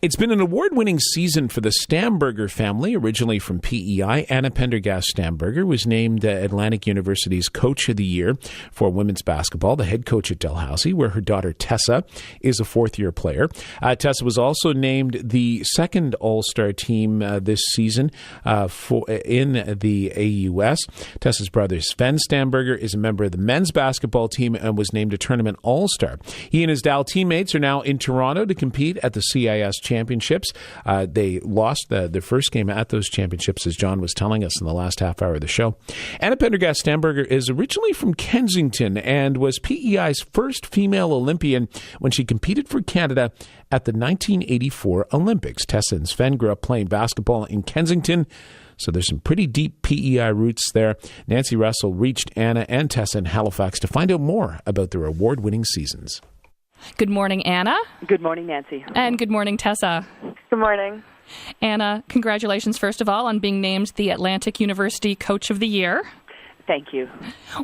It's been an award-winning season for the Stammberger family, originally from P.E.I. Anna Pendergast Stammberger was named Atlantic University's Coach of the Year for women's basketball, the head coach at Dalhousie, where her daughter Tessa is a fourth-year player. Tessa was also named the second All-Star team this season in the AUS. Tessa's brother Sven Stammberger is a member of the men's basketball team and was named a tournament All-Star. He and his Dal teammates are now in Toronto to compete at the CIS Championships. They lost the first game at those championships, as John was telling us in the last half hour of the show. Anna Pendergast Stammberger is originally from Kensington and was PEI's first female Olympian when she competed for Canada at the 1984 Olympics. Tessa and Sven grew up playing basketball in Kensington, so there's some pretty deep PEI roots there. Nancy Russell reached Anna and Tessa in Halifax to find out more about their award-winning seasons. Good morning, Anna. Good morning, Nancy. And good morning, Tessa. Good morning. Anna, congratulations, first of all, on being named the Atlantic University Coach of the Year. Thank you.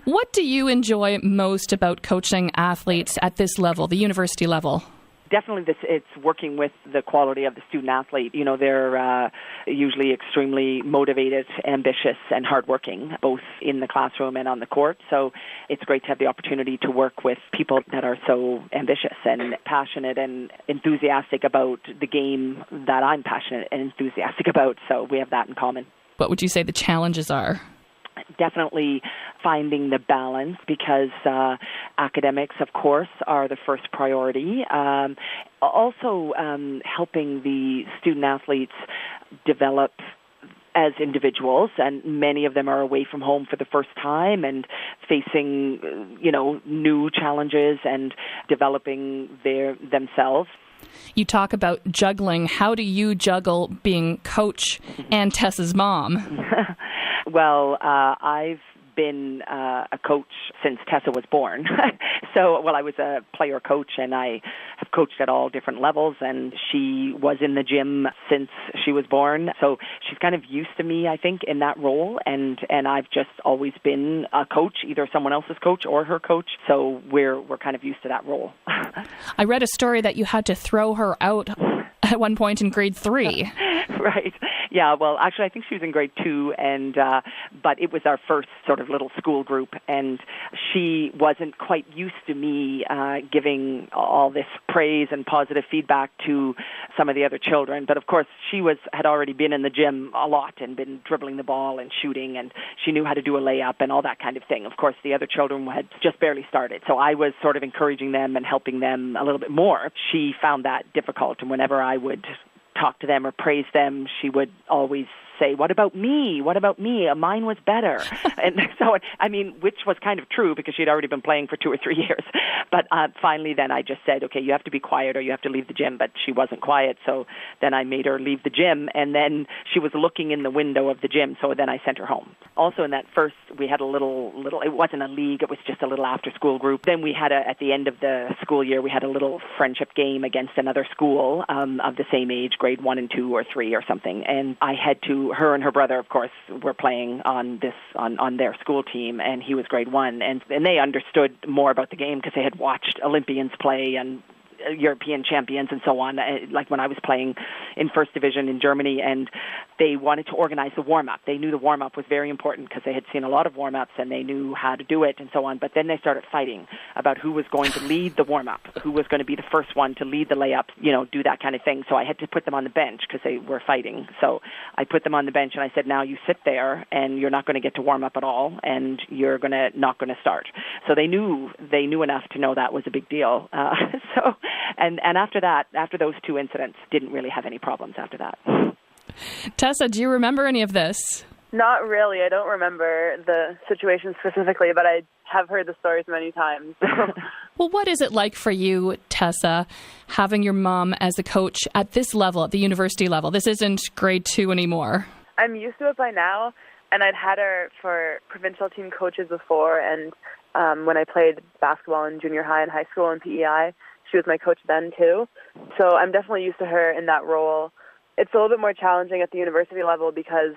What do you enjoy most about coaching athletes at this level, the university level? Definitely it's working with the quality of the student athlete. You know, they're usually extremely motivated, ambitious, and hardworking, both in the classroom and on the court. So it's great to have the opportunity to work with people that are so ambitious and passionate and enthusiastic about the game that I'm passionate and enthusiastic about. So we have that in common. What would you say the challenges are? Definitely finding the balance, because academics, of course, are the first priority. Also helping the student athletes develop as individuals, and many of them are away from home for the first time and facing, new challenges and developing themselves. You talk about juggling. How do you juggle being coach and Tessa's mom? Well, I've been a coach since Tessa was born. I was a player coach, and I have coached at all different levels, and she was in the gym since she was born. So she's kind of used to me, I think, in that role, and I've just always been a coach, either someone else's coach or her coach. So we're kind of used to that role. I read a story that you had to throw her out at one point in grade 3. Right. Yeah, well, actually, I think she was in grade 2, but it was our first sort of little school group, and she wasn't quite used to me giving all this praise and positive feedback to some of the other children. But, of course, she had already been in the gym a lot and been dribbling the ball and shooting, and she knew how to do a layup and all that kind of thing. Of course, the other children had just barely started, so I was sort of encouraging them and helping them a little bit more. She found that difficult, and whenever I would talk to them or praise them, she would always say, "What about me? What about me? Mine was better." And so, which was kind of true, because she'd already been playing for 2 or 3 years. But finally then I just said, okay, you have to be quiet or you have to leave the gym. But she wasn't quiet, so then I made her leave the gym, and then she was looking in the window of the gym, so then I sent her home. Also in that first, we had a little, it wasn't a league, it was just a little after-school group. Then we had at the end of the school year, we had a little friendship game against another school of the same age, grade 1 and 2 or 3 or something. And her and her brother, of course, were playing on their school team, and he was grade 1, and they understood more about the game because they had watched Olympians play and European champions and so on, like when I was playing in first division in Germany, and they wanted to organize the warm-up. They knew the warm-up was very important because they had seen a lot of warm-ups and they knew how to do it and so on. But then they started fighting about who was going to lead the warm-up, who was going to be the first one to lead the layup, do that kind of thing. So I had to put them on the bench because they were fighting. So I put them on the bench and I said, now you sit there and you're not going to get to warm up at all, and you're not going to start. So they knew enough to know that was a big deal. And after that, after those 2 incidents, didn't really have any problems after that. Tessa, do you remember any of this? Not really. I don't remember the situation specifically, but I have heard the stories many times. Well, what is it like for you, Tessa, having your mom as a coach at this level, at the university level? This isn't grade 2 anymore. I'm used to it by now, and I'd had her for provincial team coaches before, and when I played basketball in junior high and high school in P.E.I., she was my coach then too. So I'm definitely used to her in that role. It's a little bit more challenging at the university level because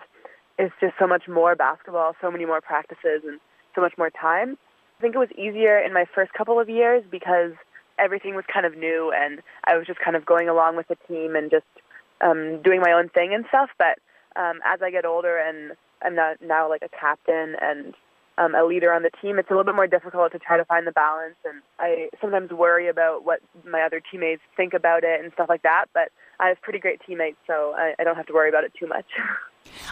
it's just so much more basketball, so many more practices, and so much more time. I think it was easier in my first couple of years because everything was kind of new, and I was just kind of going along with the team and just doing my own thing and stuff. But as I get older and I'm now like a captain and a leader on the team, it's a little bit more difficult to try to find the balance. And I sometimes worry about what my other teammates think about it and stuff like that. But I have pretty great teammates, so I don't have to worry about it too much.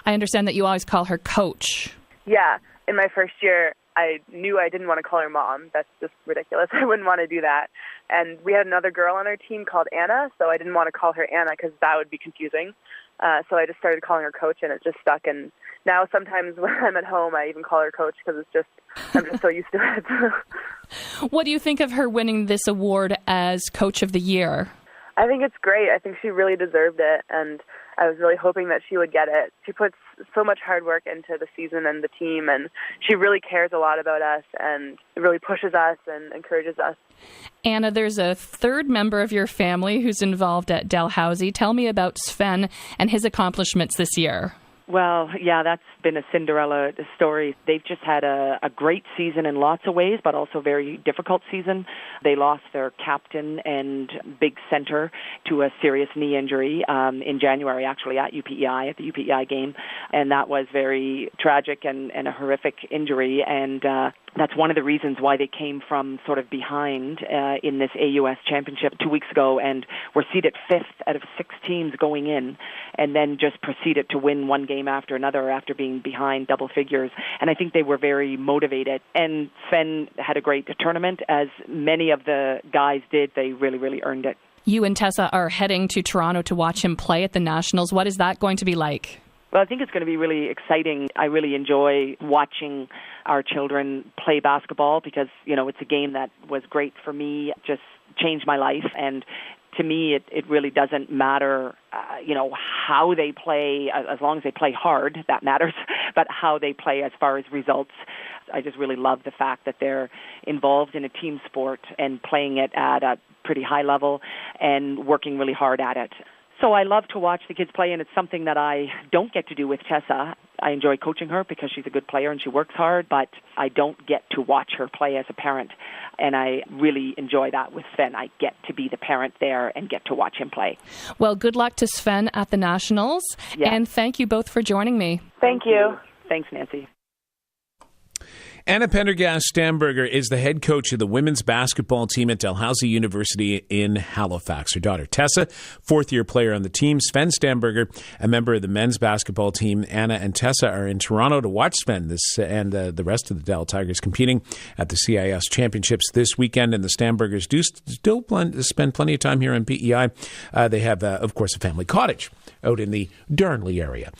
I understand that you always call her coach. Yeah. In my first year, I knew I didn't want to call her mom. That's just ridiculous. I wouldn't want to do that. And we had another girl on our team called Anna, so I didn't want to call her Anna because that would be confusing. So I just started calling her coach, and it just stuck. And now sometimes when I'm at home, I even call her coach because I'm just so used to it. What do you think of her winning this award as Coach of the Year? I think it's great. I think she really deserved it, and I was really hoping that she would get it. She puts so much hard work into the season and the team, and she really cares a lot about us and really pushes us and encourages us. Anna, there's a third member of your family who's involved at Dalhousie. Tell me about Sven and his accomplishments this year. Well, yeah, that's been a Cinderella story. They've just had a great season in lots of ways, but also a very difficult season. They lost their captain and big center to a serious knee injury in January, actually, at UPEI, at the UPEI game. And that was very tragic and a horrific injury. And that's one of the reasons why they came from sort of behind in this AUS championship 2 weeks ago and were seeded 5th out of 6 teams going in, and then just proceeded to win one game after another after being behind double figures. And I think they were very motivated. And Sven had a great tournament, as many of the guys did. They really, really earned it. You and Tessa are heading to Toronto to watch him play at the Nationals. What is that going to be like? Well, I think it's going to be really exciting. I really enjoy watching our children play basketball because, it's a game that was great for me, just changed my life. And to me, it really doesn't matter, how they play, as long as they play hard, that matters, but how they play as far as results. I just really love the fact that they're involved in a team sport and playing it at a pretty high level and working really hard at it. So I love to watch the kids play, and it's something that I don't get to do with Tessa. I enjoy coaching her because she's a good player and she works hard, but I don't get to watch her play as a parent, and I really enjoy that with Sven. I get to be the parent there and get to watch him play. Well, good luck to Sven at the Nationals, and thank you both for joining me. Thank you. Thanks, Nancy. Anna Pendergast Stammberger is the head coach of the women's basketball team at Dalhousie University in Halifax. Her daughter, Tessa, fourth-year player on the team. Sven Stammberger, a member of the men's basketball team. Anna and Tessa are in Toronto to watch Sven and the rest of the Dal Tigers competing at the CIS Championships this weekend. And the Stammbergers do still spend plenty of time here in P.E.I. They have, of course, a family cottage out in the Darnley area.